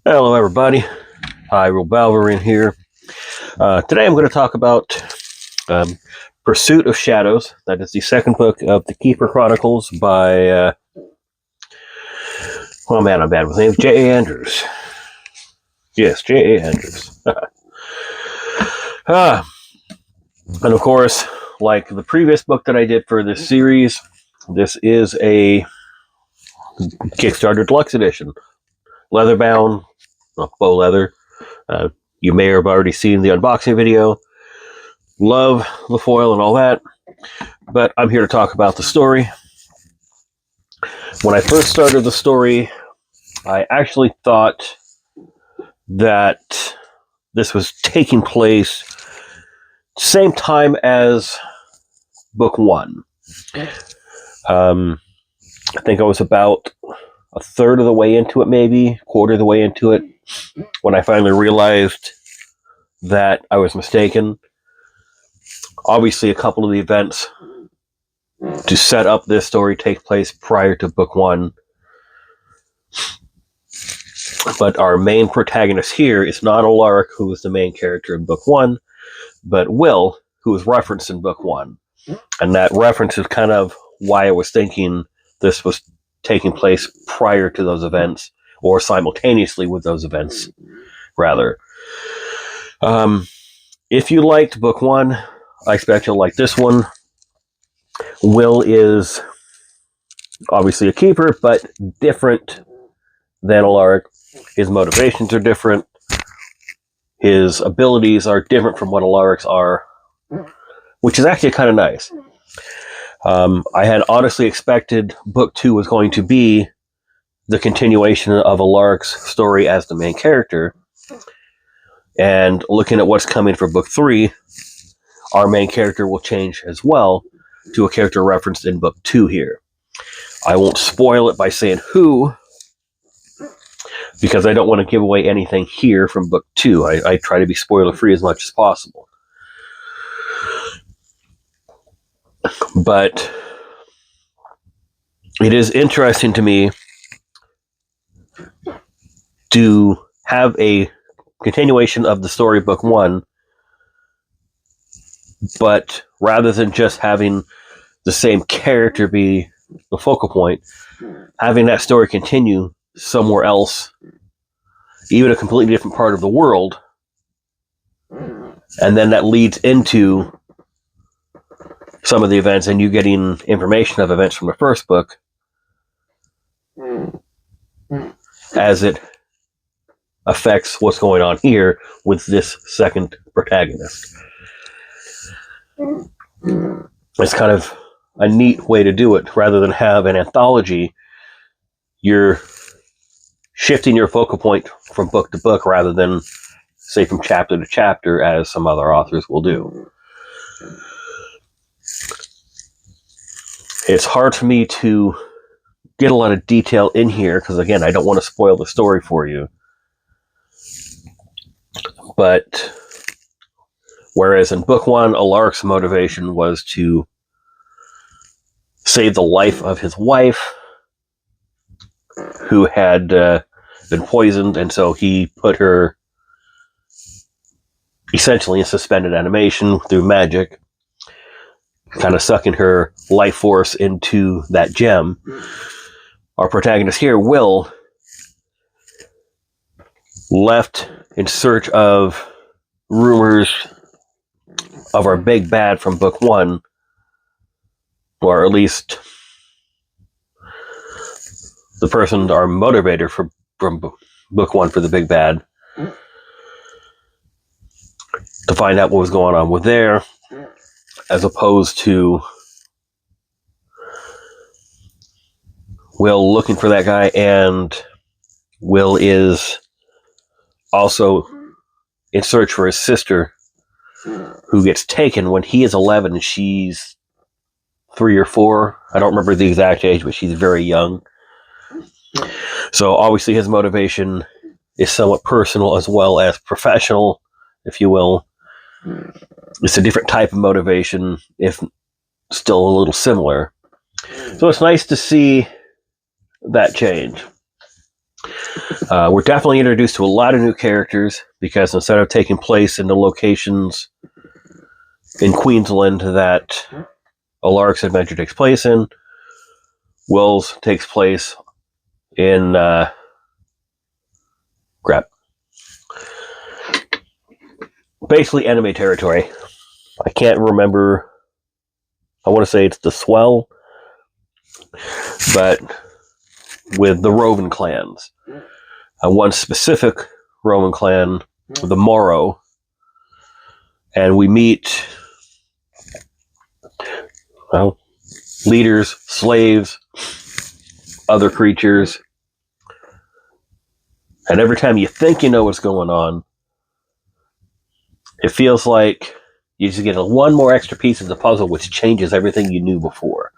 Hello, everybody. Hi, Real Balverin here. Today I'm going to talk about Pursuit of Shadows. That is the second book of the Keeper Chronicles by, oh man, I'm bad with names, J.A. Andrews. Yes, J.A. Andrews. And of course, like the previous book that I did for this series, this is a Kickstarter Deluxe Edition. Leather-bound, faux leather. You may have already seen the unboxing video. Love the foil and all that, but I'm here to talk about the story. When I first started the story, I actually thought that this was taking place same time as book one. I think I was about a third of the way into it, maybe quarter of the way into it, when I finally realized that I was mistaken. Obviously, a couple of the events to set up this story take place prior to book one. But our main protagonist here is not Alaric, who is the main character in book one, but Will, who is referenced in book one. And that reference is kind of why I was thinking this was taking place prior to those events, or simultaneously with those events, rather. If you liked book one, I expect you'll like this one. Will is obviously a keeper, but different than Alaric. His motivations are different. His abilities are different from what Alaric's are, which is actually kind of nice. I had honestly expected book two was going to be the continuation of Alaric's story as the main character. And looking at what's coming for book three, our main character will change as well to a character referenced in book two here. I won't spoil it by saying who, because I don't want to give away anything here from book two. I try to be spoiler-free as much as possible. But it is interesting to me to have a continuation of the story book one, but rather than just having the same character be the focal point, having that story continue somewhere else, even a completely different part of the world, and then that leads into some of the events and you getting information of events from the first book as it affects what's going on here with this second protagonist. It's kind of a neat way to do it. Rather than have an anthology, you're shifting your focal point from book to book rather than, say, from chapter to chapter, as some other authors will do. It's hard for me to get a lot of detail in here because, again, I don't want to spoil the story for you. But whereas in book one, Alaric's motivation was to save the life of his wife, who had been poisoned, and so he put her essentially in suspended animation through magic, kind of sucking her life force into that gem. Our protagonist here, Will, left in search of rumors of our big bad from book one, or at least the person, our motivator from book one for the big bad, to find out what was going on with there, as opposed to Will looking for that guy. And Will is also in search for his sister, who gets taken when he is 11 and she's 3 or 4. I don't remember the exact age, but she's very young. So obviously his motivation is somewhat personal as well as professional, if you will. It's a different type of motivation, if still a little similar. So it's nice to see that change. We're definitely introduced to a lot of new characters because instead of taking place in the locations in Queensland that Alaric's adventure takes place in, Will's takes place in basically enemy territory. I can't remember. I want to say it's the Swell, but with the Rovan clans. One specific Roman clan, the Morrow, and we meet leaders, slaves, other creatures, and every time you think you know what's going on, it feels like you just get one more extra piece of the puzzle, which changes everything you knew before.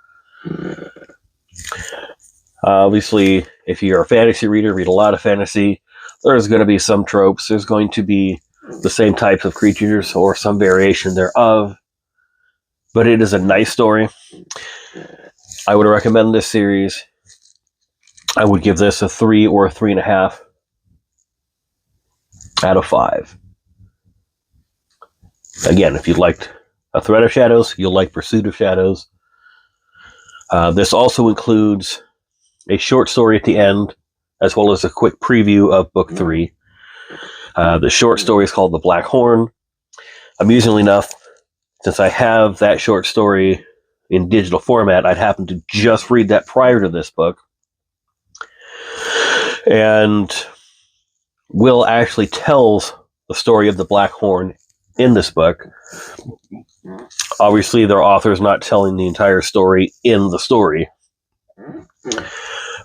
Obviously, if you're a fantasy reader, read a lot of fantasy, there's going to be some tropes. There's going to be the same types of creatures or some variation thereof. But it is a nice story. I would recommend this series. I would give this a 3 or a 3.5 out of 5. Again, if you liked A Thread of Shadows, you'll like Pursuit of Shadows. This also includes a short story at the end, as well as a quick preview of Book 3. The short story is called The Black Horn. Amusingly enough, since I have that short story in digital format, I'd happened to just read that prior to this book. And Will actually tells the story of the Black Horn in this book. Obviously, their author is not telling the entire story in the story.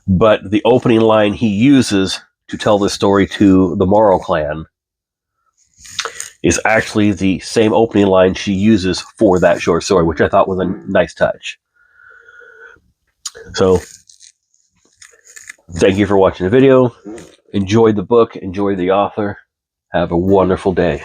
But the opening line he uses to tell this story to the Morrow clan is actually the same opening line she uses for that short story, which I thought was a nice touch. So, thank you for watching the video. Enjoy the book, enjoy the author. Have a wonderful day.